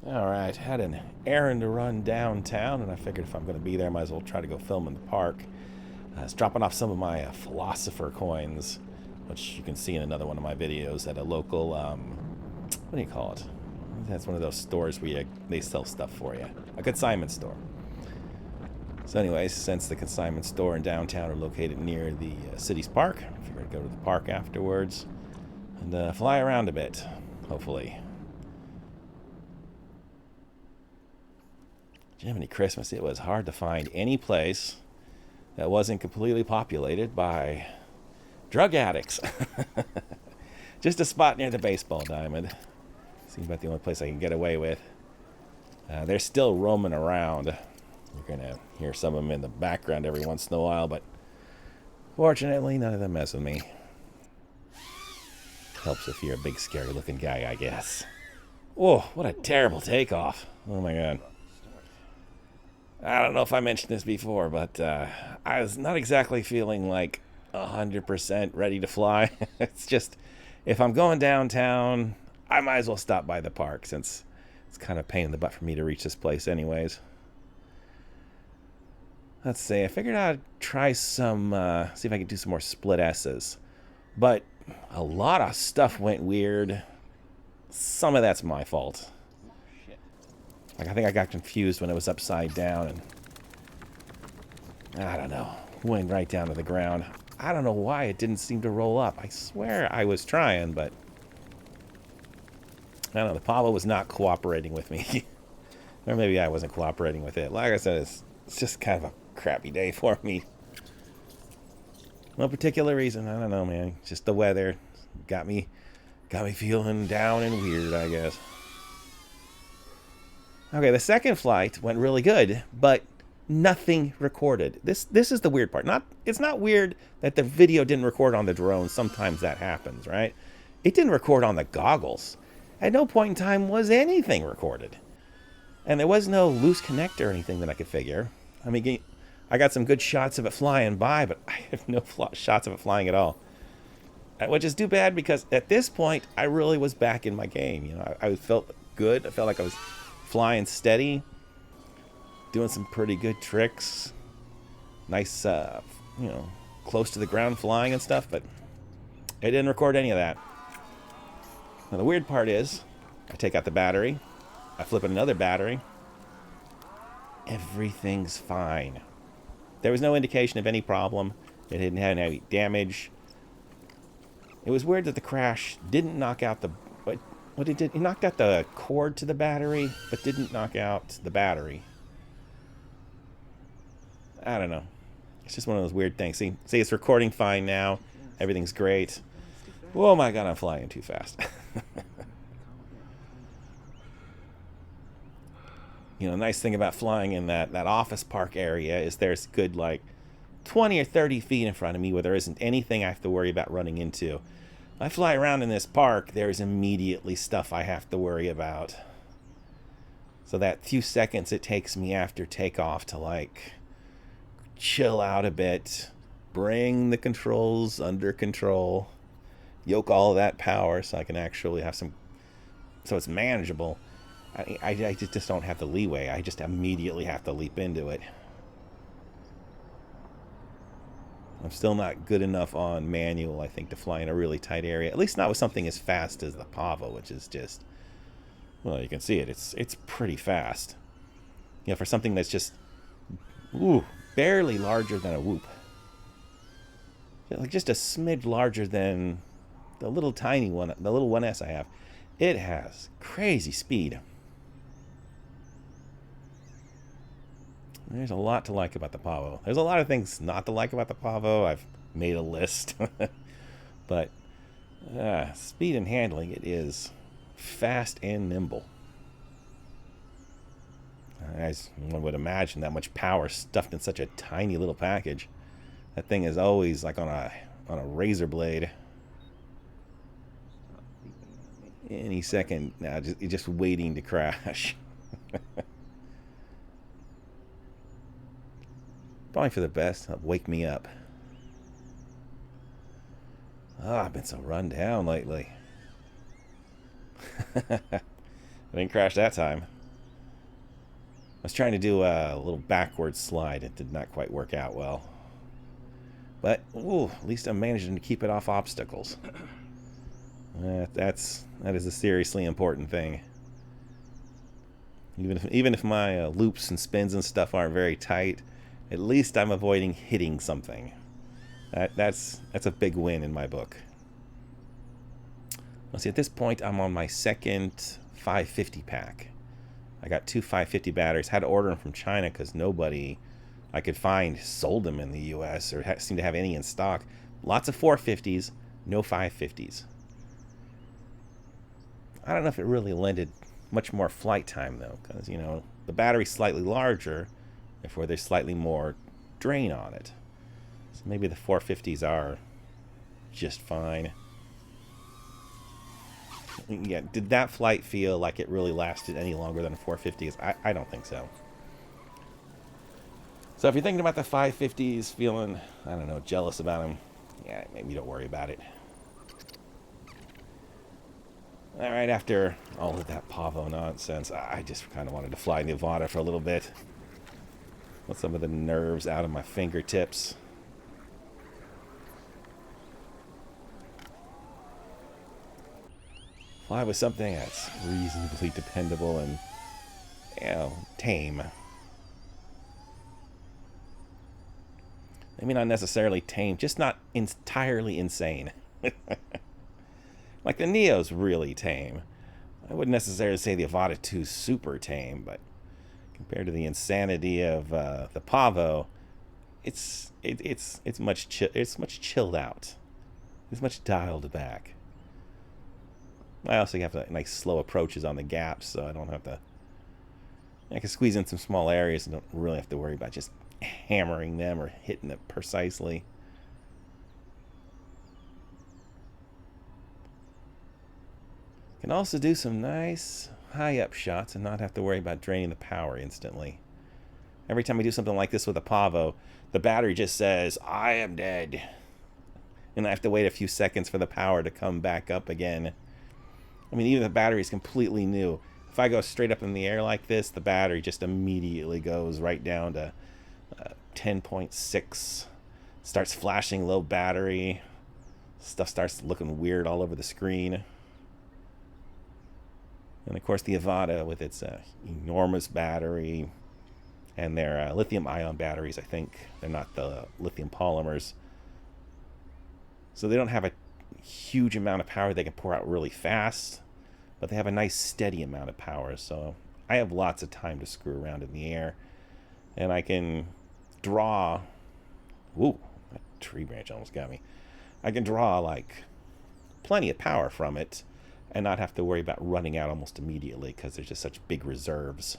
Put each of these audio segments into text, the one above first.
Alright, had an errand to run downtown, and I figured if I'm going to be there, I might as well try to go film in the park. I was dropping off some of my philosopher coins, which you can see in another one of my videos at a local, what do you call it? That's one of those stores where they sell stuff for you. A consignment store. So anyways, since the consignment store and downtown are located near the city's park, I figured I'd go to the park afterwards and fly around a bit, hopefully. Jiminy Christmas, it was hard to find any place that wasn't completely populated by drug addicts. Just a spot near the baseball diamond. Seems about the only place I can get away with. They're still roaming around. You're going to hear some of them in the background every once in a while, but fortunately, none of them mess with me. Helps if you're a big, scary-looking guy, I guess. Oh, what a terrible takeoff. Oh, my God. I don't know if I mentioned this before, but I was not exactly feeling like 100% ready to fly. It's just, if I'm going downtown, I might as well stop by the park since it's kind of a pain in the butt for me to reach this place anyways. Let's see, I figured I'd try some, see if I can do some more split S's. But a lot of stuff went weird. Some of that's my fault. Like, I think I got confused when it was upside down and I don't know, went right down to the ground. I don't know why it didn't seem to roll up. I swear I was trying, but I don't know, the Pavo was not cooperating with me. Or maybe I wasn't cooperating with it. Like I said, it's just kind of a crappy day for me. No particular reason, I don't know, man. Just the weather got me feeling down and weird, I guess. Okay, the second flight went really good, but nothing recorded. This is the weird part. It's not weird that the video didn't record on the drone. Sometimes that happens, right? It didn't record on the goggles. At no point in time was anything recorded. And there was no loose connector or anything that I could figure. I mean, I got some good shots of it flying by, but I have no shots of it flying at all. Which is too bad because at this point, I really was back in my game. You know, I felt good. I felt like I was flying steady, doing some pretty good tricks, nice, you know, close to the ground flying and stuff, but it didn't record any of that. Now the weird part is, I take out the battery, I flip in another battery, everything's fine. There was no indication of any problem. It didn't have any damage. It was weird that the crash didn't knock out the what it did, it knocked out the cord to the battery, but didn't knock out the battery. I don't know. It's just one of those weird things. See, it's recording fine now. Everything's great. Oh my God, I'm flying too fast. You know, the nice thing about flying in that office park area is there's good, like, 20 or 30 feet in front of me where there isn't anything I have to worry about running into. I fly around in this park, there's immediately stuff I have to worry about. So that few seconds it takes me after takeoff to, like, chill out a bit, bring the controls under control, yoke all of that power so I can actually have some, so it's manageable. I just don't have the leeway. I just immediately have to leap into it. I'm still not good enough on manual, I think, to fly in a really tight area. At least not with something as fast as the Pavo, which is just, well, you can see it. It's pretty fast. You know, for something that's just, barely larger than a whoop. Like just a smidge larger than the little tiny one, the little 1S I have. It has crazy speed. There's a lot to like about the Pavo. There's a lot of things not to like about the Pavo. I've made a list. But speed and handling, it is fast and nimble. As one would imagine, that much power stuffed in such a tiny little package. That thing is always like on a razor blade. Any second now, just waiting to crash. Probably for the best. It'll wake me up. Oh, I've been so run down lately. I didn't crash that time. I was trying to do a little backward slide. It did not quite work out well. But, ooh, at least I'm managing to keep it off obstacles. That is a seriously important thing. Even if my loops and spins and stuff aren't very tight, at least I'm avoiding hitting something. That's a big win in my book. Let's see, at this point I'm on my second 550 pack. I got two 550 batteries. Had to order them from China because nobody I could find sold them in the US or seemed to have any in stock. Lots of 450s, no 550s. I don't know if it really lended much more flight time though, because you know the battery's slightly larger, therefore there's slightly more drain on it. So maybe the 450s are just fine. Yeah, did that flight feel like it really lasted any longer than a 450s? I don't think so. So if you're thinking about the 550s, feeling, I don't know, jealous about them, yeah, maybe don't worry about it. All right, after all of that Pavo nonsense, I just kind of wanted to fly in the Avata for a little bit. Let some of the nerves out of my fingertips. Fly with something that's reasonably dependable and, you know, tame. Maybe not necessarily tame, just not entirely insane. Like the Neo's really tame. I wouldn't necessarily say the Avata 2's super tame, but compared to the insanity of the Pavo, it's much chilled out. It's much dialed back. I also have nice slow approaches on the gaps, so I don't have to. I can squeeze in some small areas and don't really have to worry about just hammering them or hitting it precisely. Can also do some nice high up shots and not have to worry about draining the power instantly. Every time I do something like this with a Pavo, the battery just says, "I am dead." And I have to wait a few seconds for the power to come back up again. I mean, even the battery is completely new. If I go straight up in the air like this, the battery just immediately goes right down to 10.6. Starts flashing low battery. Stuff starts looking weird all over the screen. And of course the Avata with its enormous battery and their lithium-ion batteries, I think. They're not the lithium polymers. So they don't have a huge amount of power they can pour out really fast, but they have a nice steady amount of power. So I have lots of time to screw around in the air. And I can draw... Ooh, that tree branch almost got me. I can draw like plenty of power from it and not have to worry about running out almost immediately because there's just such big reserves.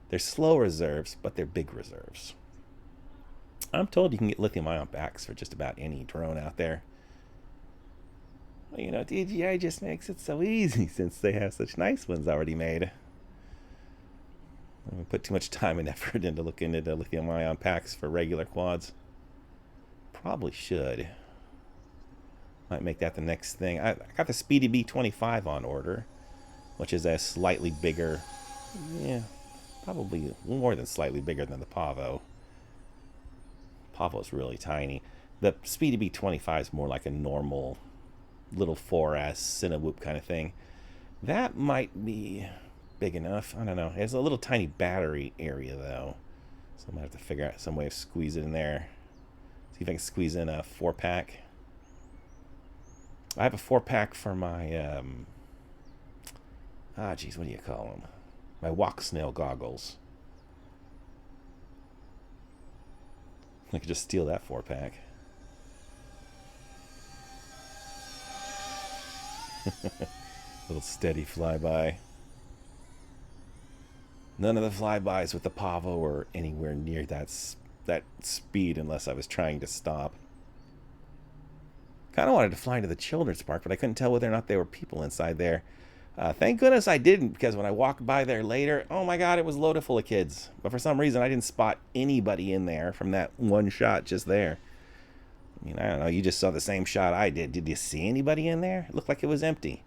They're slow reserves, but they're big reserves. I'm told you can get lithium-ion backs for just about any drone out there. Well, you know, DJI just makes it so easy since they have such nice ones already made. I haven't put too much time and effort into looking into lithium-ion packs for regular quads. Probably should. Might make that the next thing. I got the Speedy B25 on order, which is a slightly bigger, yeah, probably more than slightly bigger than the Pavo. Pavo's really tiny. The Speedy B25 is more like a normal little 4S Cinewhoop kind of thing. That might be big enough. I don't know. It has a little tiny battery area though, so I might have to figure out some way to squeeze it in there. See if I can squeeze in a 4-pack. I have a 4-pack for my geez, what do you call them? My walk snail goggles. I could just steal that 4-pack. Little steady flyby. None of the flybys with the Pavo were anywhere near that speed unless I was trying to stop. Kind of wanted to fly into the children's park, but I couldn't tell whether or not there were people inside there. Thank goodness I didn't, because when I walked by there later, oh my god, it was loaded full of kids. But for some reason, I didn't spot anybody in there from that one shot just there. I mean, I don't know, you just saw the same shot I did. Did you see anybody in there? It looked like it was empty.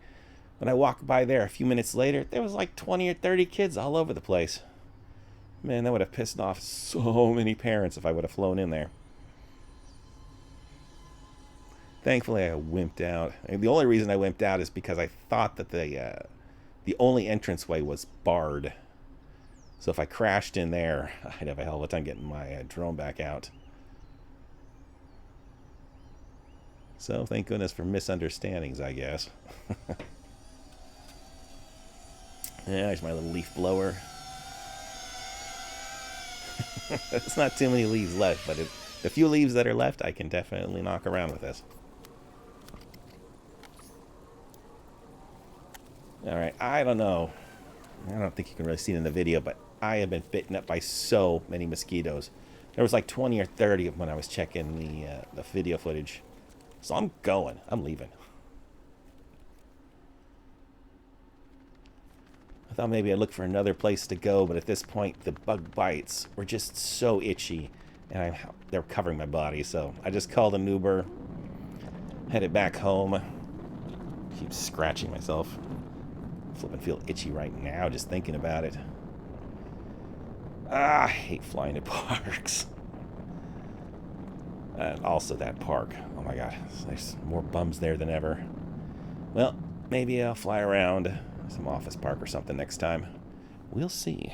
When I walked by there a few minutes later, there was like 20 or 30 kids all over the place. Man, that would have pissed off so many parents if I would have flown in there. Thankfully, I wimped out. And the only reason I wimped out is because I thought that the only entranceway was barred. So if I crashed in there, I'd have a hell of a time getting my drone back out. So thank goodness for misunderstandings, I guess. Yeah, there's my little leaf blower. It's not too many leaves left, but the few leaves that are left, I can definitely knock around with this. Alright, I don't know. I don't think you can really see it in the video, but I have been bitten up by so many mosquitoes. There was like 20 or 30 when I was checking the video footage. So I'm going. I'm leaving. I thought maybe I'd look for another place to go, but at this point, the bug bites were just so itchy, and they're covering my body. So I just called an Uber, headed back home. Keep scratching myself. Flipping feel itchy right now just thinking about it. I hate flying at parks. And also that park. Oh my god, there's more bums there than ever. Well, maybe I'll fly around some office park or something next time. We'll see.